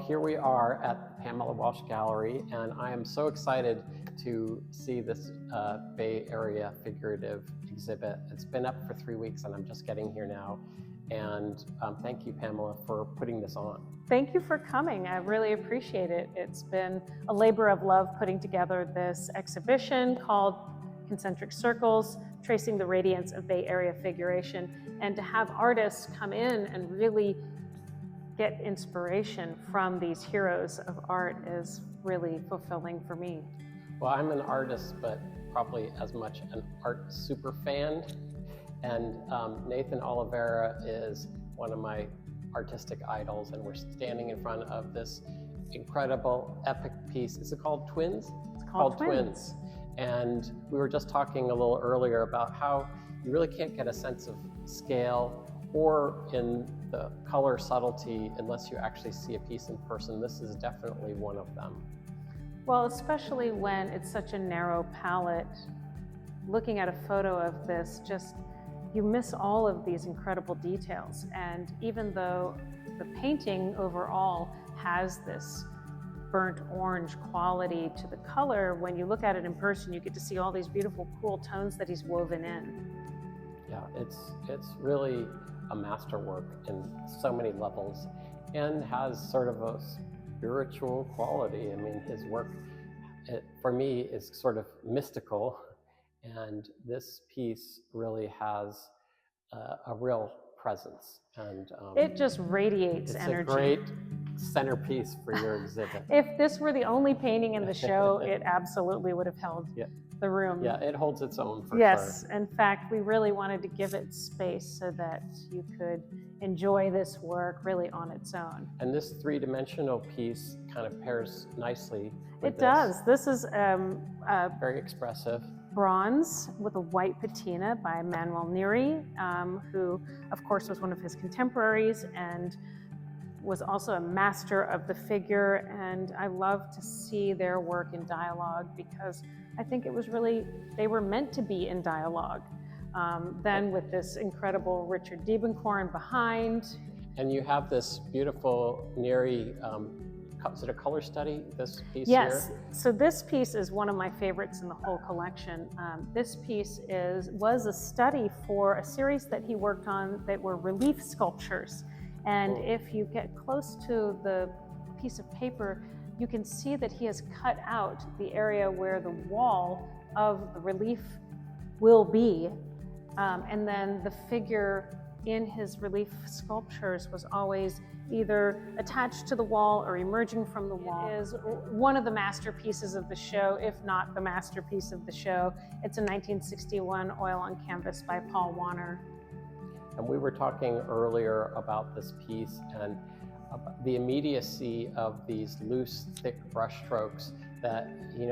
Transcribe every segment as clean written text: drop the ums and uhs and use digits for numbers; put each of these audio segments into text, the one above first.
here we are at Pamela Walsh Gallery, and I am so excited to see this Bay Area Figurative exhibit. It's been up for 3 weeks, and I'm just getting here now. And thank you, Pamela, for putting this on. Thank you for coming. I really appreciate it. It's been a labor of love putting together this exhibition called Concentric Circles, Tracing the Radiance of Bay Area Figuration, and to have artists come in and really get inspiration from these heroes of art is really fulfilling for me. Well, I'm an artist, but probably as much an art super fan. And Nathan Oliveira is one of my artistic idols, and we're standing in front of this incredible epic piece. Is it called Twins? It's called Twins. And we were just talking a little earlier about how you really can't get a sense of scale or in the color subtlety unless you actually see a piece in person. This is definitely one of them. Well, especially when it's such a narrow palette. Looking at a photo of this, you miss all of these incredible details. And even though the painting overall has this burnt orange quality to the color, when you look at it in person, you get to see all these beautiful, cool tones that he's woven in. Yeah, it's really a masterwork in so many levels, and has sort of a spiritual quality. I mean, his work, for me, is sort of mystical, and this piece really has a real presence. And it just radiates energy. It's a great centerpiece for your exhibit. If this were the only painting in the show, it absolutely would have held the room. Yeah, it holds its own for sure. Yes, in fact, we really wanted to give it space so that you could enjoy this work really on its own. And this three-dimensional piece kind of pairs nicely with It does. This is very expressive. Bronze with a white patina by Manuel Neri, who of course was one of his contemporaries and was also a master of the figure. And I love to see their work in dialogue, because I think it was really, they were meant to be in dialogue. Then with this incredible Richard Diebenkorn behind. And you have this beautiful Neri, is it a color study, this piece Yes. here? So this piece is one of my favorites in the whole collection. This piece was a study for a series that he worked on that were relief sculptures. And if you get close to the piece of paper, you can see that he has cut out the area where the wall of the relief will be. And then the figure in his relief sculptures was always either attached to the wall or emerging from the wall. It is one of the masterpieces of the show, if not the masterpiece of the show. It's a 1961 oil on canvas by Paul Warner. And we were talking earlier about this piece and the immediacy of these loose, thick brush strokes that,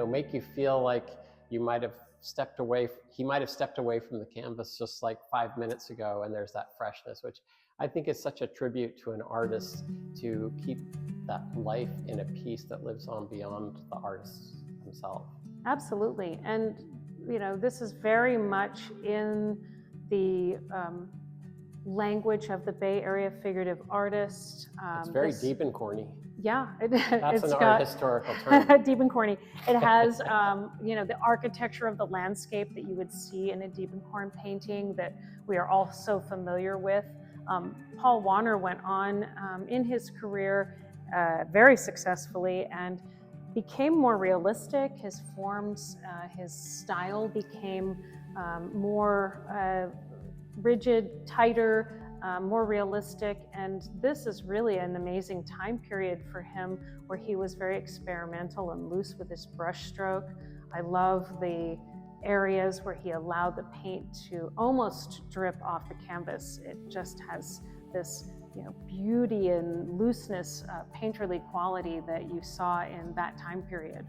make you feel like you might have stepped away. He might have stepped away from the canvas just like 5 minutes ago, and there's that freshness, which I think is such a tribute to an artist to keep that life in a piece that lives on beyond the artist himself. Absolutely. And, this is very much in the language of the Bay Area figurative artist. It's very Diebenkorny. Yeah, That's an art historical term. Diebenkorny. It has, the architecture of the landscape that you would see in a Diebenkorn painting that we are all so familiar with. Paul Warner went on in his career very successfully and became more realistic. His forms, his style became more rigid, tighter, more realistic, and this is really an amazing time period for him where he was very experimental and loose with his brush stroke. I love the areas where he allowed the paint to almost drip off the canvas. It just has this beauty and looseness, painterly quality that you saw in that time period.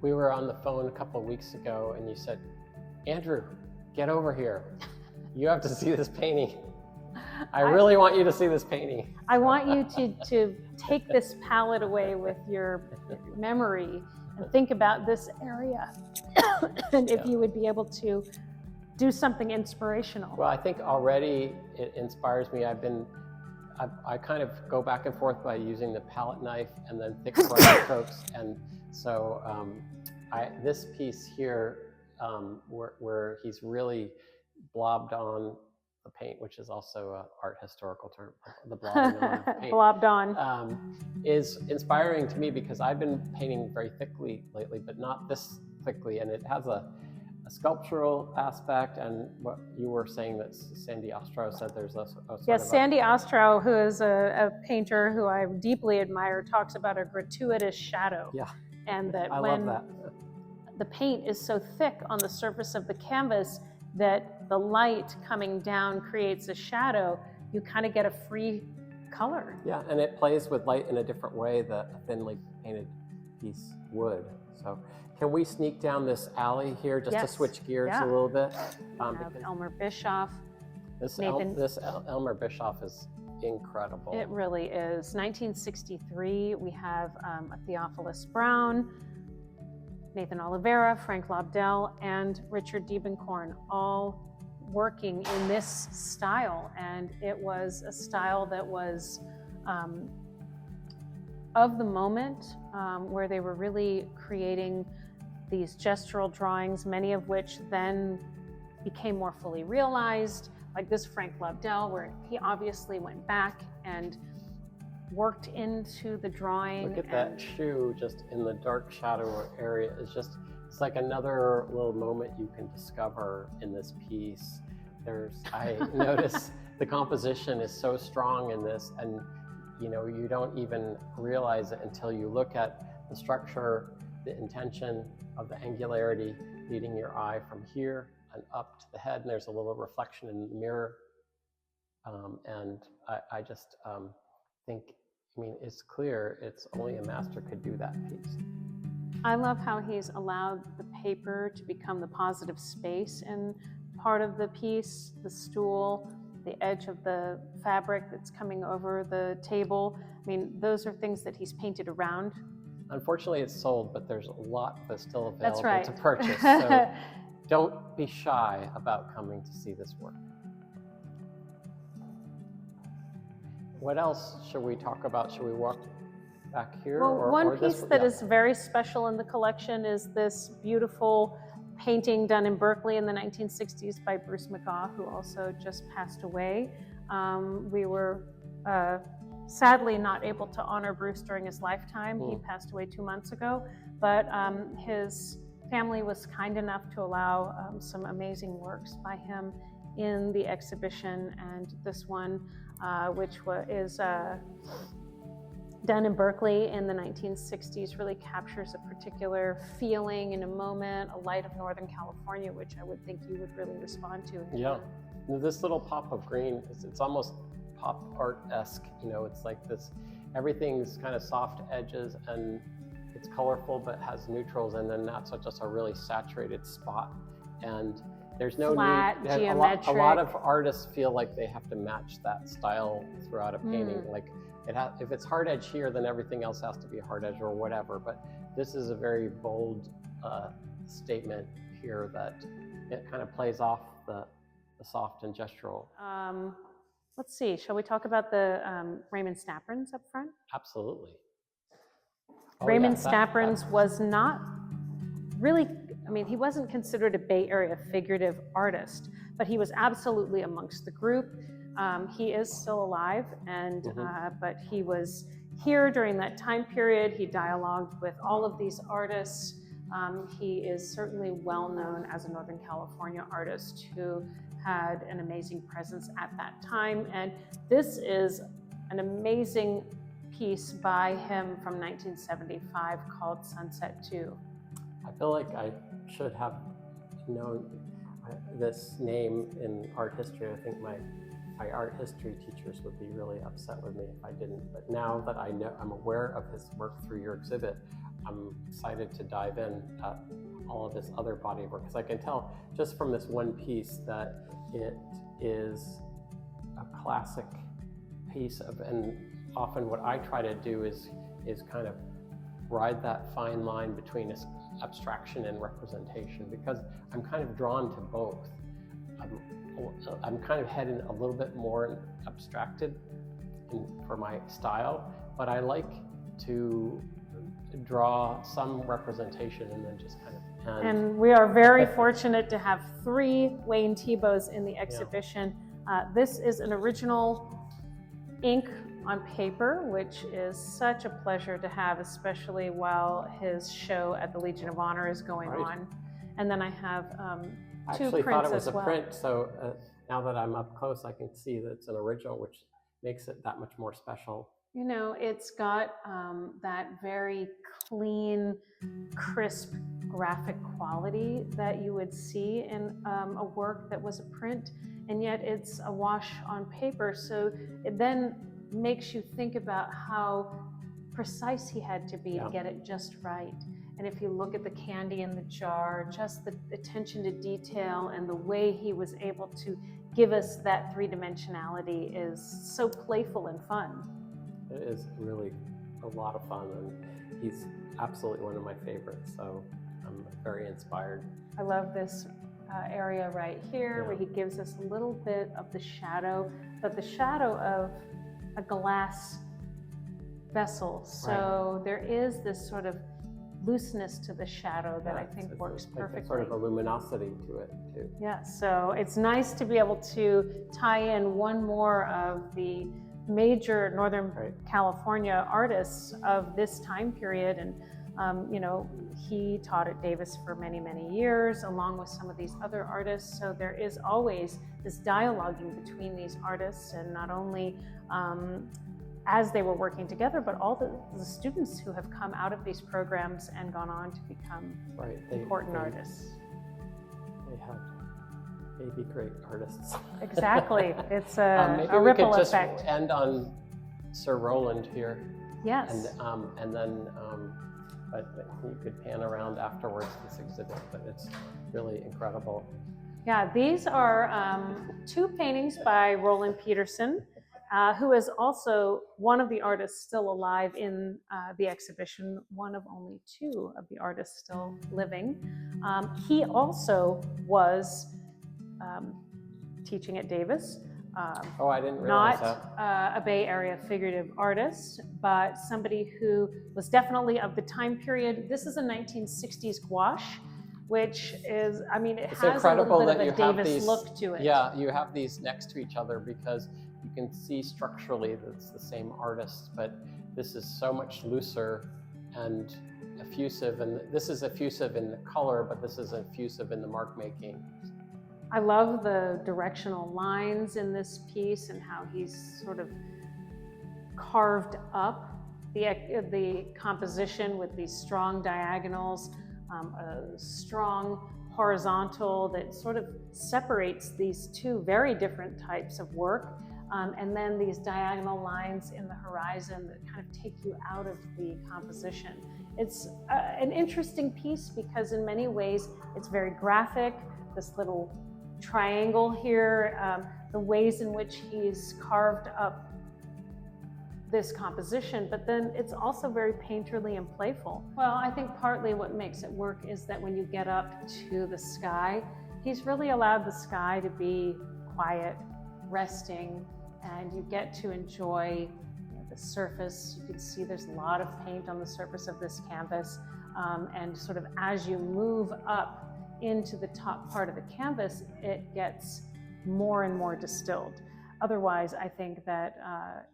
We were on the phone a couple of weeks ago and you said, "Andrew, get over here. You have to see this painting. I really want you to see this painting." I want you to take this palette away with your memory and think about this area. And if you would be able to do something inspirational. Well, I think already it inspires me. I've been I kind of go back and forth by using the palette knife and then thick brush strokes. And so this piece here, where he's really blobbed on the paint, which is also an art historical term, the blobbing on paint. Blobbed on. Is inspiring to me because I've been painting very thickly lately, but not this thickly. And it has a sculptural aspect, and what you were saying that Sandy Ostrow said there's a sort Yes, of Sandy Ostrow, who is a painter who I deeply admire, talks about a gratuitous shadow. Yeah, and that I when love that. the paint is so thick on the surface of the canvas that the light coming down creates a shadow, you kind of get a free color. Yeah, and it plays with light in a different way that a thinly painted piece would. So can we sneak down this alley here just to switch gears a little bit? Elmer Bischoff. This Elmer Bischoff is incredible. It really is. 1963, we have a Theophilus Brown, Nathan Oliveira, Frank Lobdell, and Richard Diebenkorn, all working in this style. And it was a style that was of the moment, where they were really creating these gestural drawings, many of which then became more fully realized, like this Frank Lobdell, where he obviously went back and worked into the drawing. Look at that shoe just in the dark shadow area. It's like another little moment you can discover in this piece. I notice the composition is so strong in this, and you don't even realize it until you look at the structure, the intention of the angularity leading your eye from here and up to the head, and there's a little reflection in the mirror. And I just think, it's clear it's only a master could do that piece. I love how he's allowed the paper to become the positive space in part of the piece, the stool, the edge of the fabric that's coming over the table. Those are things that he's painted around. Unfortunately, it's sold, but there's a lot that's still available That's right. to purchase. So don't be shy about coming to see this work. What else should we talk about? Should we walk back here? Well, one piece that is very special in the collection is this beautiful painting done in Berkeley in the 1960s by Bruce McGaw, who also just passed away. We were sadly not able to honor Bruce during his lifetime. He passed away 2 months ago, but his family was kind enough to allow some amazing works by him in the exhibition, and this one, which is done in Berkeley in the 1960s, really captures a particular feeling in a moment, a light of Northern California, which I would think you would really respond to. Yeah, this little pop of green, it's almost pop art-esque, it's like this, everything's kind of soft edges and it's colorful but has neutrals, and then that's just a really saturated spot. And there's no flat, need, geometric. A lot of artists feel like they have to match that style throughout a painting. Like if it's hard edge here, then everything else has to be hard edge or whatever. But this is a very bold statement here that it kind of plays off the soft and gestural. Let's see, shall we talk about the Raimonds Staprans up front? Absolutely. Raimonds Staprans was not really, he wasn't considered a Bay Area figurative artist, but he was absolutely amongst the group. He is still alive, and but he was here during that time period. He dialogued with all of these artists. He is certainly well known as a Northern California artist who had an amazing presence at that time. And this is an amazing piece by him from 1975 called Sunset 2. I feel like I should have known this name in art history. I think my art history teachers would be really upset with me if I didn't. But now that I'm aware of his work through your exhibit, I'm excited to dive in at all of this other body of work, because I can tell just from this one piece that it is a classic piece of, and often what I try to do is kind of ride that fine line between abstraction and representation, because I'm kind of drawn to both. I'm kind of heading a little bit more abstracted for my style, but I like to draw some representation and then just kind of end. And we are very fortunate to have 3 Wayne Thiebauds in the exhibition. This is an original ink on paper, which is such a pleasure to have, especially while his show at the Legion of Honor is going on. And then I have 2 I actually prints thought it was as well. a print, so now that I'm up close, I can see that it's an original, which makes it that much more special. You know, it's got that very clean, crisp graphic quality that you would see in a work that was a print, and yet it's a wash on paper. So it then makes you think about how precise he had to be to get it just right. And if you look at the candy in the jar, just the attention to detail and the way he was able to give us that 3-dimensionality is so playful and fun. It is really a lot of fun, and he's absolutely one of my favorites, so I'm very inspired. I love this area right here where he gives us a little bit of the shadow, but the shadow of a glass vessel. So there is this sort of looseness to the shadow that I think works perfectly. Like sort of a luminosity to it too. Yeah, so it's nice to be able to tie in one more of the major Northern California artists of this time period. And you know, he taught at Davis for many, many years, along with some of these other artists. So there is always this dialoguing between these artists, and not only as they were working together, but all the students who have come out of these programs and gone on to become important artists. They have maybe great artists. Exactly. It's a maybe we ripple could just effect. end on Sir Roland here. Yes. And then but you could pan around afterwards this exhibit, but it's really incredible. Yeah, these are 2 paintings by Roland Peterson, who is also one of the artists still alive in the exhibition, one of only 2 of the artists still living. He also was teaching at Davis. I didn't realize not that. A Bay Area figurative artist, but somebody who was definitely of the time period. This is a 1960s gouache, which is, I mean, it has a little bit of a Davis look to it. Yeah, you have these next to each other because you can see structurally that it's the same artist, but this is so much looser and effusive, and this is effusive in the color, but this is effusive in the mark making. I love the directional lines in this piece and how he's sort of carved up the composition with these strong diagonals, a strong horizontal that sort of separates these 2 very different types of work, and then these diagonal lines in the horizon that kind of take you out of the composition. It's an interesting piece because in many ways it's very graphic. This little triangle here, the ways in which he's carved up this composition, but then it's also very painterly and playful. Well, I think partly what makes it work is that when you get up to the sky, he's really allowed the sky to be quiet, resting, and you get to enjoy the surface. You can see there's a lot of paint on the surface of this canvas, and sort of as you move up into the top part of the canvas, it gets more and more distilled. Otherwise, I think that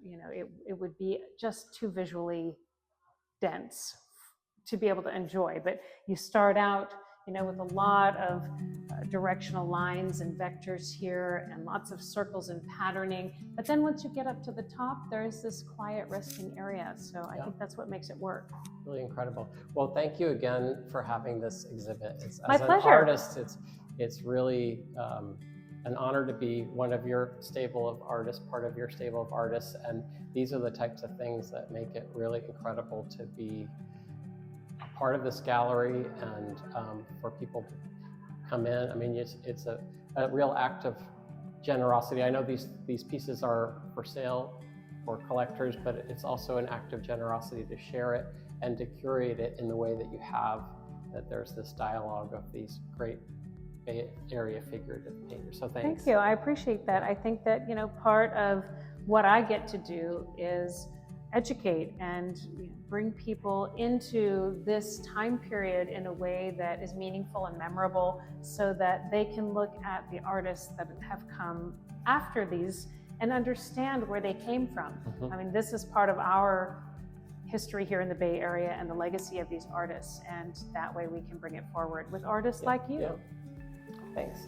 you know, it would be just too visually dense to be able to enjoy. But you start out, you know, with a lot of directional lines and vectors here, and lots of circles and patterning. But then once you get up to the top, there's this quiet resting area. So I think that's what makes it work. Really incredible. Well, thank you again for having this exhibit. As pleasure. An artist, it's really an honor to be one of your stable of artists, part of your stable of artists. And these are the types of things that make it really incredible to be a part of this gallery, and for people to come in. I mean, it's a real act of generosity. I know these pieces are for sale for collectors, but it's also an act of generosity to share it and to curate it in the way that you have, that there's this dialogue of these great Bay Area figurative painters. So thanks. Thank you. I appreciate that. I think that, you know, part of what I get to do is educate and bring people into this time period in a way that is meaningful and memorable, so that they can look at the artists that have come after these and understand where they came from. I mean, this is part of our history here in the Bay Area and the legacy of these artists, and that way we can bring it forward with artists like you. Thanks.